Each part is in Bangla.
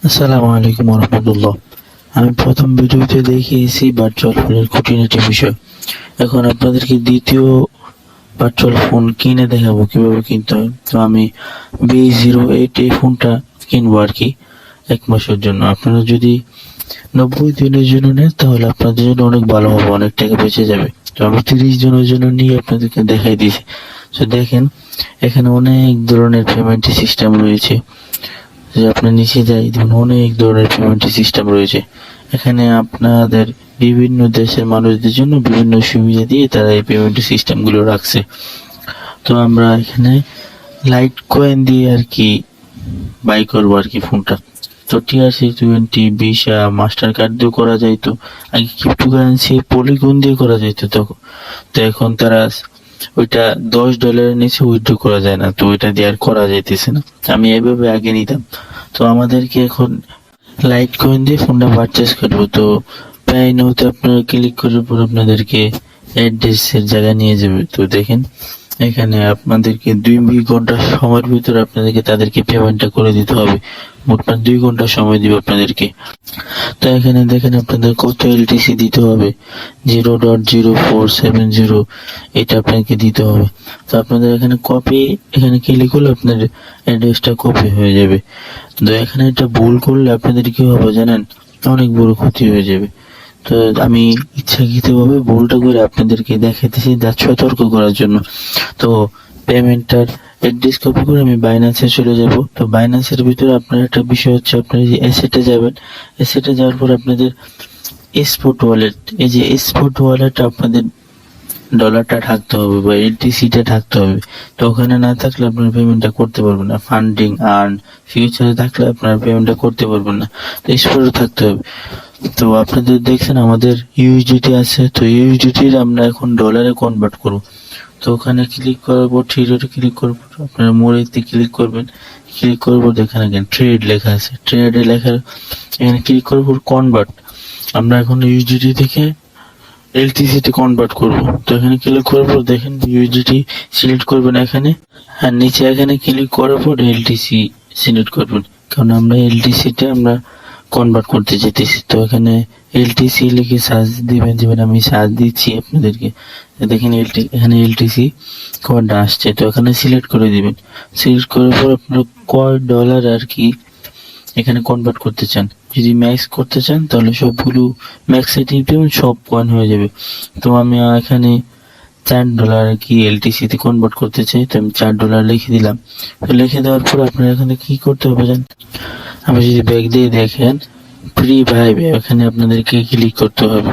আসসালামু আলাইকুম রহমতুল্লাহ। আমি প্রথম ভিডিওতে দেখিয়েছি ভার্চুয়াল ফোনের খুঁটিনাটি বিষয়। এখন আপনাদেরকে দ্বিতীয় ভার্চুয়াল ফোন কিনে দেখাবো কিভাবে কিনতে হয়। তো আমি B08 এই ফোনটা কিনবো আর কি 1 মাসের জন্য। আপনারা যদি 90 দিনের জন্য নেন তাহলে আপনাদের জন্য অনেক ভালো হবে, অনেক টাকা বেঁচে যাবে। তো আমি 30 জনের জন্য নিয়ে আপনাদেরকে দেখাই দিয়েছি। তো দেখেন, এখানে অনেক ধরনের পেমেন্ট সিস্টেম রয়েছে। যে আপনি নিচে যাই দেখুন, অনেক ধরনের পেমেন্ট সিস্টেম রয়েছে। এখানে আপনাদের বিভিন্ন দেশের মানুষদের জন্য বিভিন্ন সুবিধা দিয়ে তারা এই পেমেন্ট সিস্টেম গুলো রাখছে। তো আমরা এখানে লাইট কয়েন দিয়ে আর কি বাই করবো আর কি ফোনটা। তো TRC20, ভিসা, মাস্টার কার্ড দিয়ে করা যাইতো। আগে ক্রিপ্টোকারেন্সি পলিগন দিয়ে করা যাইতো। তো এখন তারা ওইটা $10 নিচে উইথড্র করা যায় না, তো ওইটা দিয়ে আর করা যাইতেছে না। আমি এভাবে আগে নিতাম। তো আমাদেরকে এখন লাইট কয়েন দিয়ে ফোনটা পারচেস করবো। তো প্রায় নৌতে আপনারা ক্লিক করার পর আপনাদেরকে অ্যাড্রেসের জায়গায় নিয়ে যাবে। তো দেখেন, এখানে আপনাদেরকে 2 ঘন্টা সময়ের ভিতরে আপনাদেরকে তাদেরকে পেমেন্টটা করে দিতে হবে। মোট 2 ঘন্টা সময় দিবে আপনাদেরকে। তো এখানে দেখেন আপনাদের কত LTC দিতে হবে, 0.0470 এটা আপনাকে দিতে হবে। তো আপনাদের এখানে কপি, এখানে ক্লিক করলে আপনার অ্যাড্রেসটা কপি হয়ে যাবে। তো এখানে এটা ভুল করলে আপনাদের কি হবে জানেন, অনেক বড় ক্ষতি হয়ে যাবে। তো আমি ইচ্ছাকৃতভাবে ভুলটা করে আপনাদেরকে দেখাইতেছি, যা সতর্ক করার জন্য। তো পেমেন্টটার অ্যাড্রেস কপি করে আমি বাইন্যান্সে চলে যাব। তো বাইন্যান্সের ভিতরে আপনার একটা বিষয় হচ্ছে, আপনারা যে অ্যাসেটে যাবেন, অ্যাসেটে যাওয়ার পর আপনাদের স্পট ওয়ালেট, এই যে স্পট ওয়ালেট আপনাদের ডলারটা থাকতে হবে বা LTCটা থাকতে হবে। তো ওখানে না থাকলে আপনার পেমেন্টটা করতে পারবেন না। ফান্ডিং আর্ন ফিউচারে থাকলে আপনার পেমেন্টটা করতে পারবেন না। তো স্পটে থাকতে হবে। তো আপনাদের দেখছেন আমাদের USDT আছে, তো USDT আমরা এখন ডলারে কনভার্ট করব। তো ওখানে ক্লিক করার পর থ্রিডোতে ক্লিক করব, আপনারা মোড়েতে ক্লিক করবেন। ক্লিক করব, এখানে ট্রেড লেখা আছে, ট্রেডে লেখা এখানে ক্লিক করব কনভার্ট। আমরা এখন USDT থেকে LTC তে কনভার্ট করব। তো এখানে ক্লিক করার পর দেখেন USDT সিলেক্ট করবেন এখানে, আর নিচে এখানে ক্লিক করার পর LTC সিলেক্ট করবেন, কারণ আমরা LTC তে আমরা কনভার্ট করতে যেতেছি। তো এখানে LTC লিখে সার্চ দিবেন। আমি সার্চ দিচ্ছি আপনাদেরকে। দেখেন এখানে LTC কোডটা আসছে। তো এখানে সিলেক্ট করে দিবেন। সিলেক্ট করার পর আপনার কয় ডলার আর কি এখানে কনভার্ট করতে চান। যদি ম্যাক্স করতে চান তাহলে সবগুলো ম্যাক্সে টিপ দেবেন, সব কয়েন হয়ে যাবে। তো আমি এখানে $4 আর কি LTC তে কনভার্ট করতে চাই। তো আমি $4 লিখে দিলাম। তো লিখে দেওয়ার পর আপনার এখানে কি করতে হবে জানেন, আমি যদি ব্যাক দিয়ে দেখেন ফ্রি ভাইব, এখানে আপনাদেরকে ক্লিক করতে হবে।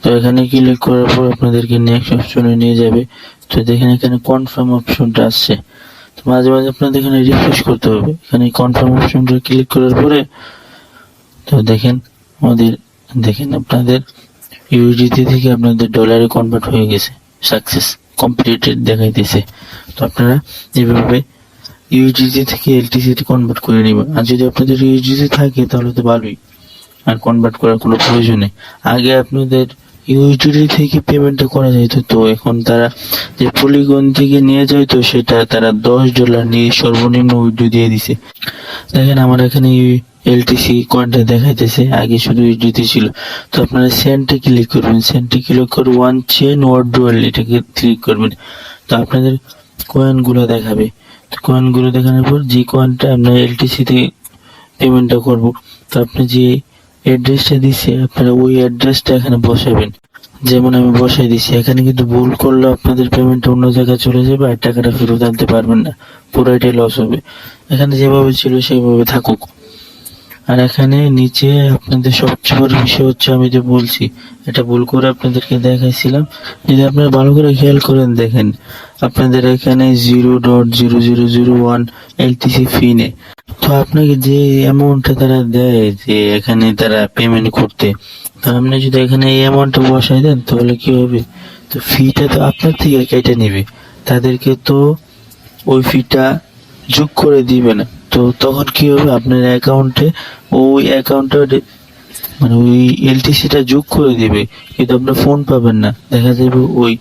তো এখানে ক্লিক করার পর আপনাদেরকে নেক্সট অপশনে নিয়ে যাবে। তো দেখেন এখানে কনফার্ম অপশনটা আসছে। তো মাঝে মাঝে আপনাদের এখানে রিফ্রেশ করতে হবে। এখানে কনফার্ম অপশনটা ক্লিক করার পরে তো দেখেন আপনাদের USDT থেকে আপনাদের ডলারে কনভার্ট হয়ে গেছে, সাকসেস কমপ্লিটেড দেখাইতেছে। তো আপনারা যেভাবে USDT থেকে LTC তে কনভার্ট করে নেবেন। আর যদি আপনাদের USDT থাকে তাহলে তো ভালোই, আর কনভার্ট করার কোনো প্রয়োজন নেই। আগে আপনাদের USDT থেকে পেমেন্টটা করা যেত, তো এখন তারা যে পলিগন থেকে নিয়ে যায়, তো সেটা তারা $10 নিয়ে সর্বনিম্ন উইথড্র দিয়ে দিছে। দেখেন আমার এখানে LTC কয়েনটা দেখাইতেছে, আগে শুধু USDT ছিল। তো আপনারা সেন্টে ক্লিক করবেন, সেন্টে ক্লিক করে ওয়ান চেন ওয়ার্ডওয়াল এটাকে ক্লিক করবেন। তো আপনাদের কয়েনগুলো দেখাবে। তো কয়েনগুলো দেখানোর পর যে কয়েনটা আপনার LTC তে পেমেন্টটা করব, তো আপনি যে অ্যাড্রেসটা দিচ্ছে আপনারা ওই অ্যাড্রেসটা এখানে বসাবেন। যেমন আমি বসাই দিচ্ছি। এখানে কিন্তু ভুল করলে আপনাদের পেমেন্ট অন্য জায়গায় চলে যাবে আর টাকাটা ফেরত আনতে পারবেন না, পুরোটাই লস হবে। এখানে যেভাবে ছিল সেইভাবে থাকুক। আর এখানে নিচে আপনাদের সবচেয়ে বড় বিষয় হচ্ছে, আমি যে বলছি এটা ভুল করে আপনাদেরকে দেখাইছিলাম, যদি আপনারা ভালো করে খেয়াল করেন দেখেন আপনাদের এখানে 0.0001 LTC ফি নেয়। তো আপনাকে যে অ্যামাউন্টটা তারা দেয় যে এখানে তারা পেমেন্ট করতে, তো আপনি যদি এখানে এই অ্যামাউন্টটা বসাই দেন তাহলে কি হবে, তো ফিটা তো আপনার থেকে কেটে নেবে, তাদেরকে তো ওই ফিটা যোগ করে দিবে না। তো তখন কি হবে, আপনার অ্যাকাউন্টে ওই অ্যাকাউন্টে মানে ওই LTCটা যোগ করে দিবে, কিন্তু আপনার ফোন পাবেন না। দেখা যাবে ওই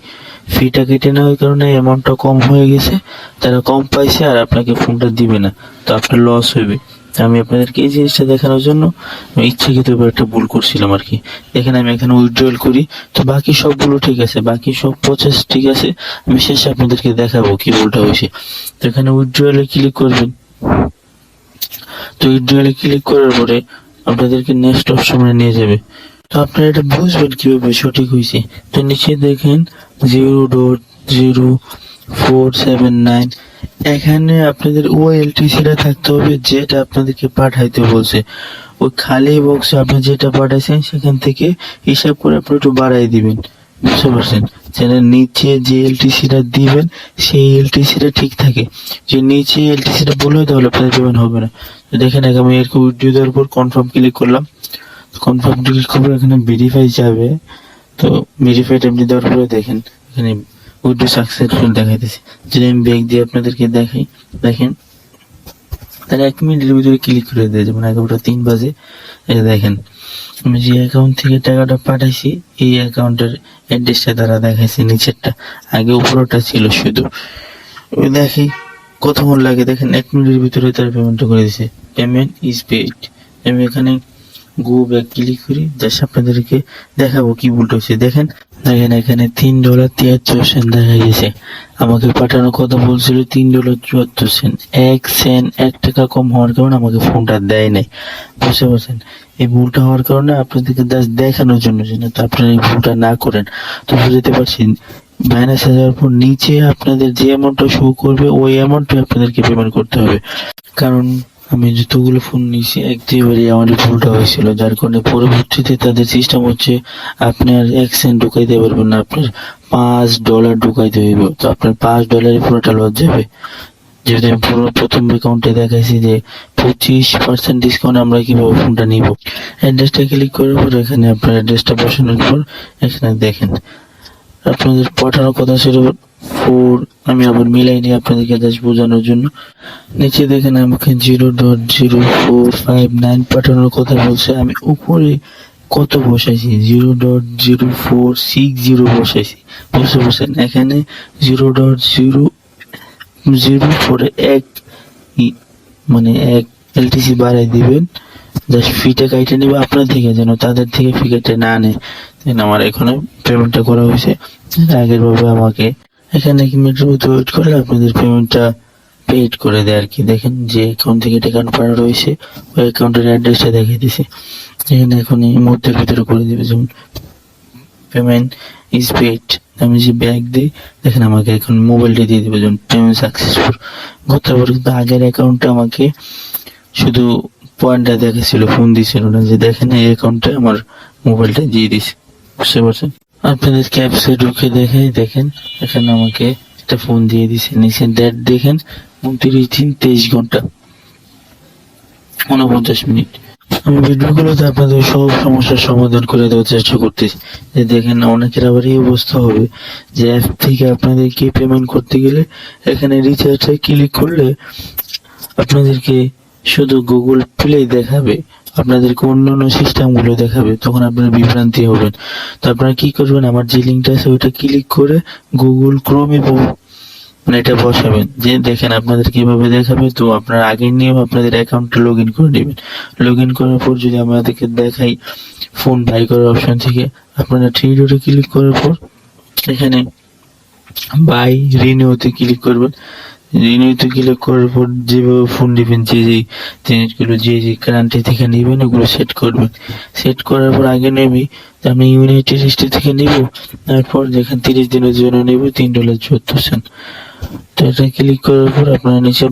ফিটা কেটে নেওয়ার কারণে অ্যামাউন্টটা কম হয়ে গেছে, তারা কম পাইছে আর আপনাকে ফোনটা দিবে না, তো আপনার লস হবে। আমি আপনাদেরকে এই জিনিসটা দেখানোর জন্য আমি ইচ্ছাকৃতভাবে একটা ভুল করছিলাম আর কি। দেখেন আমি এখানে উইথড্রল করি, তো বাকি সবগুলো ঠিক আছে, বাকি সব প্রসেস ঠিক আছে। আমি শেষে আপনাদেরকে দেখাবো কি ভুলটা হয়েছে। তো এখানে উইথড্রলে ক্লিক করবেন। তো উইথড্রলে ক্লিক করার পরে আপনাদেরকে নেক্সট অপশনে নিয়ে যাবে। তো আপনারা এটা বুঝবেন কিভাবে সঠিক হয়েছে। তো নিচে দেখেন 0.0479, এখানে আপনাদের ওই এলটিসিটা থাকতে হবে যেটা আপনাদেরকে পাঠাইতে বলছে। ওই খালি বক্সে আপনি যেটা পাঠাইছেন সেখান থেকে হিসাব করে আপনি একটু বাড়াই দিবেন, বুঝতে পারছেন? যেন নিচে যে এলটিসিটা দিবেন সেই এলটিসিটা ঠিক থাকে। যে নিচে এলটিসিটা বলে তাহলে আপনাদের পেমেন্ট হবে না। তো দেখেন আমি এরকম উইথড্র দেওয়ার পর কনফার্ম ক্লিক করলাম। কনফার্ম ক্লিক করে এখানে ভেরিফাই যাবে। তো ভেরিফাইড আপনি দেওয়ার পরে দেখেন এখানে উইথড্র সাকসেসফুল দেখাইতেছে। যদি আমি ব্যাক দিয়ে আপনাদেরকে দেখাই, দেখেন তাহলে 1 মিনিটের ভিতরে ক্লিক করে দিয়ে যেমন 11:03 বাজে। এই দেখেন আমি যে অ্যাকাউন্ট থেকে টাকাটা পাঠাইছি এই অ্যাকাউন্টের অ্যাড্রেসটা তারা দেখাইছে নিচেরটা, আগে উপরটা ছিল শুধু। ওই দেখি কতক্ষণ লাগে, দেখেন 1 মিনিটের ভিতরে তারা পেমেন্টটা করে দিছে। Payment is paid. আমি এখানে গো ব্যাক ক্লিক করি, জাস্ট আপনাদেরকে দেখাবো কি ভুলটা হয়েছে। দেখেন এখানে $3.73 দেখা গেছে। আমাকে পাঠানোর কথা বলছিল $3.74। 1 টাকা কম হওয়ার কারণে আমাকে ফোনটা দেয় নাই, বুঝতে পারছেন? এই ভুলটা হওয়ার কারণে আপনাদেরকে জাস্ট দেখানোর জন্য যেন আপনারা এই ভুলটা না করেন। তো বুঝতে পারছেন, মাইনাস যাওয়ার পর নিচে আপনাদের যে অ্যামাউন্টটা শো করবে ওই অ্যামাউন্টে আপনাদেরকে পেমেন্ট করতে হবে। কারণ আমি যতগুলো ফোন নিয়েছি একবারই আমার ভুলটা হয়েছিল, যার কারণে পরবর্তীতে তাদের সিস্টেম হচ্ছে আপনার 1 সেন্ট ঢুকাইতে পারবেন না, আপনার $5 ঢুকাইতে হইব। তো আপনার $5 পুরোটা লস যাবে। যেহেতু আমি পুরো প্রথম অ্যাকাউন্টে দেখাইছি যে 25% ডিসকাউন্ট আমরা কিভাবে ফোনটা নিব। অ্যাড্রেসটা ক্লিক করার পর এখানে আপনার অ্যাড্রেসটা বসানোর পর এখানে দেখেন আপনাদের পাঠানোর কথা ছিল 4, আমি আবার মিলাই নিই আপনাদেরকে জাস্ট বোঝানোর জন্য। নিচে দেখেন আমাকে 0.0459 পাঠানোর কথা বলছে, আমি উপরে কত বসাইছি 0.0460 বসাইছি, বুঝতে পারছেন? এখানে 0.004 মানে 1 এলটিসি বাড়াই দিবেন, জাস্ট ফিটা কাইটে নেবে আপনার থেকে, যেন তাদের থেকে ফি কেটে না নেয়। আমার এখানে পেমেন্টটা করা হয়েছে আগের ভাবে। আমাকে এখানে 1 মিনিটের মতো ওয়েট করলে আপনাদের পেমেন্টটা পেড করে দেয় আর কি। দেখেন যে অ্যাকাউন্ট থেকে টাকা পাঠানো রয়েছে ওই অ্যাকাউন্টের অ্যাড্রেসটা দেখিয়ে দিছে। এখানে এখন এই মুহূর্তের ভিতরে করে দিবে, যেমন পেমেন্ট ইজ পেড। আমি যে ব্যাক দিই দেখেন আমাকে এখন মোবাইলটা দিয়ে দিবে, যেমন পেমেন্ট সাকসেসফুল। গতবার কিন্তু আগের অ্যাকাউন্টে আমাকে শুধু পয়েন্টটা দেখাচ্ছিল, ফোন দিছিল না। যে দেখেন এই অ্যাকাউন্টে আমার মোবাইলটা দিয়ে দিছে, বুঝতে পারছেন? আপনাদের ক্যাপসে ঢুকে দেখেন এখানে আমাকে একটা ফোন দিয়ে দিছে। নিচে ডেট দেখেন 29 দিন 23 ঘন্টা 49 মিনিট। আমি ভিডিওগুলোতে আপনাদের সব সমস্যার সমাধান করে দেওয়ার চেষ্টা করতেছি। যে দেখেন অনেকের আবার এই অবস্থা হবে যে অ্যাপ থেকে আপনাদেরকে পেমেন্ট করতে গেলে এখানে রিচার্জে ক্লিক করলে আপনাদেরকে শুধু গুগল প্লে দেখাবে, আপনাদেরকে অন্যান্য সিস্টেমগুলো দেখাবে, তখন আপনারা বিভ্রান্তি হবেন। তো আপনারা কি করবেন, আমার যে লিঙ্কটা আছে ওইটা ক্লিক করে গুগল ক্রোমে মানে এটা বসাবেন। যে দেখেন আপনাদের কিভাবে দেখাবে। তো আপনারা আগের নিয়ম আপনাদের অ্যাকাউন্টে লগ ইন করে নেবেন। লগ ইন করার পর যদি আমাদেরকে দেখাই ফোন বাই করার অপশন থেকে আপনারা 3 ডটে ক্লিক করার পর এখানে বাই রিনিউতে ক্লিক করবেন। রিনিউতে ক্লিক করার পর যেভাবে ফোন নেবেন, যে জিনিসগুলো যে কারেন্টি থেকে নেবেন ওগুলো সেট করবেন। সেট করার পর আগে নেবি আমি ইউনাইটেড স্টেট থেকে নিব, তারপর যেখানে 30 দিনের জন্য নেব $3.74। তো এটা ক্লিক করার পর আপনারা নিচে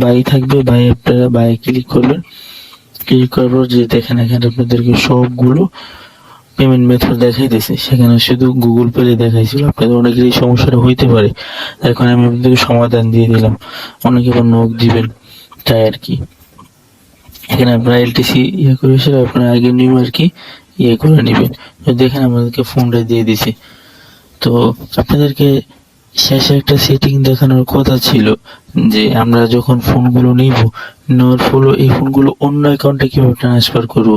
বাই থাকবে, আপনারা বাই ক্লিক করবেন। ক্লিক করার পর যে দেখেন এখানে আপনাদেরকে সবগুলো পেমেন্ট মেথড দেখাই দিয়েছে, সেখানে শুধু গুগল পে দেখাইছিল। আপনাদের অনেকের এই সমস্যাটা হইতে পারে, এখন আমি আপনাদেরকে সমাধান দিয়ে দিলাম। অনেকে আবার নক দিবেন তাই আর কি। এখানে আপনারা এলটিসি করেছিল, আপনারা আগে নিউ আর কি করে নেবেন। দেখেন আমাদেরকে ফোনটা দিয়ে দিছে। তো আপনাদেরকে শেষে একটা সেটিং দেখানোর কথা ছিল যে আমরা যখন ফোনগুলো নিব, নেওয়ার ফলে এই ফোনগুলো অন্য অ্যাকাউন্টে কিভাবে ট্রান্সফার করব।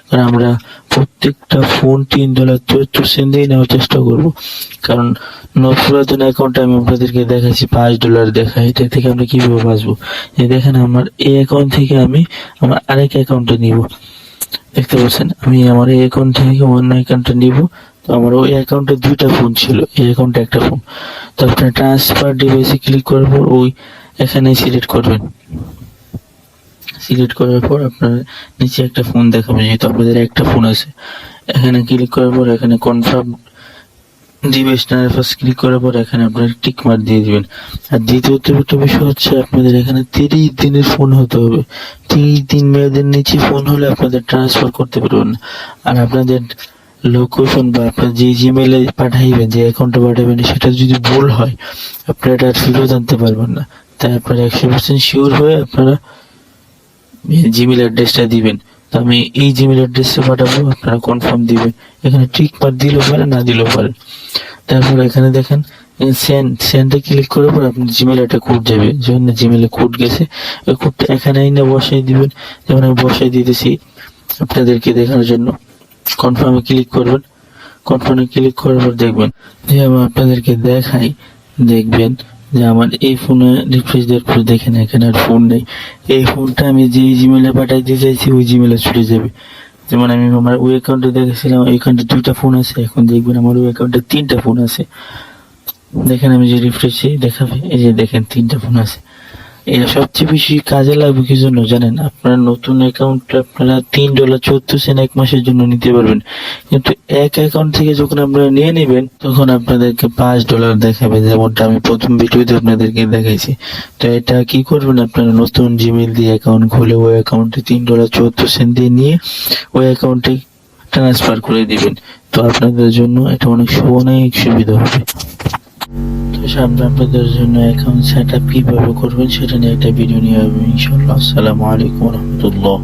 কারণ আমরা প্রত্যেকটা ফোন $3.74 দিয়ে নেওয়ার চেষ্টা করব। কারণ পুরাতন অ্যাকাউন্টে আমি আপনাদেরকে দেখাচ্ছি $5 দেখায়, এটা থেকে আমরা কিভাবে বাঁচবো। এই দেখেন আমার এই অ্যাকাউন্ট থেকে আমি আমার আরেক অ্যাকাউন্টে নিব, দেখতে পাচ্ছেন আমি আমার এই অ্যাকাউন্ট থেকে অন্য অ্যাকাউন্টে নিব। তো আমার ওই অ্যাকাউন্টে 2টা ফোন ছিল, এই অ্যাকাউন্টে একটা ফোন। তো আপনার ট্রান্সফার ডিভাইসে ক্লিক করার পর ওই এখানে সিলেক্ট করবেন। সিলেক্ট করার পর আপনার নিচে একটা ফোন দেখাবে, যেহেতু আপনাদের একটা ফোন আছে। এখানে ক্লিক করার পর এখানে কনফার্ম ডিভাইস ট্রান্সফার ক্লিক করার পর এখানে আপনারা টিক মার্ক দিয়ে দিবেন। আর দ্বিতীয়ত একটা বিষয় হচ্ছে আপনাদের এখানে 30 দিনের ফোন হতে হবে। 30 দিন মেয়াদের নিচে ফোন হলে আপনাদের ট্রান্সফার করতে পারবেন না। আর আপনাদের লোকেশন বা আপনার যে জিমেইলে পাঠাইবেন, যে অ্যাকাউন্টে পাঠাবেন, সেটা যদি ভুল হয় আপনারা এটা আর ফেরত আনতে পারবেন না। তাই আপনারা 100% শিওর হয়ে আপনারা জিমেইল অ্যাড্রেসটা দিবেন। তো আমি এই জিমেইল অ্যাড্রেসে পাঠাবো, আপনারা কনফার্ম দিবেন। এখানে টিক মার্ক দিলেও পারে, না দিলেও পারে। তারপর এখানে দেখেন সেন্ডে ক্লিক করার পর আপনার জিমেইলে একটা কোড যাবে, যখন জিমেইলে কোড গেছে ওই কোডটা এখানে এনে বসাই দিবেন। যেমন আমি বসাই দিতেছি আপনাদেরকে দেখানোর জন্য। কনফার্মে ক্লিক করবেন। কনফার্মে ক্লিক করার পর দেখবেন যে আমি আপনাদেরকে দেখাই, দেখবেন যে আমার এই ফোনে রিফ্রেশ দেওয়ার পর দেখেন এখানে আর ফোন নেই। এই ফোনটা আমি যে জিমেইলে পাঠাইতে চাইছি ওই জিমেইলে চলে যাবে। যেমন আমি আমার ওই অ্যাকাউন্টে দেখেছিলাম ওই অ্যাকাউন্টে 2টা ফোন আছে, এখন দেখবেন আমার ওই অ্যাকাউন্টে 3টা ফোন আছে। দেখেন আমি যে রিফ্রেশে দেখাবে, এই যে দেখেন 3টা ফোন আছে। এটা সবচেয়ে বেশি কাজে লাগবে কি জন্য জানেন? আপনার নতুন অ্যাকাউন্ট আপনারা $3.74 এক মাসের জন্য নিতে পারবেন। কিন্তু এক অ্যাকাউন্ট থেকে যখন আপনারা নিয়ে নেবেন তখন আপনাদেরকে $5 দেখাবে, যেমনটা আমি প্রথম ভিডিওতে আপনাদেরকে দেখাইছি। তো এটা কি করবেন, আপনারা নতুন জিমেইল দিয়ে অ্যাকাউন্ট খুলে ওই অ্যাকাউন্টে $3.74 দিয়ে নিয়ে ওই অ্যাকাউন্টে ট্রান্সফার করে দিবেন। তো আপনাদের জন্য এটা অনেক সুবিধা হবে। তো সামনে আপনাদের জন্য অ্যাকাউন্ট সেট আপ কিভাবে করবেন সেটা নিয়ে একটা ভিডিও নিয়ে আসবো ইনশাআল্লাহ। আসসালামু আলাইকুম ওয়া রাহমাতুল্লাহ।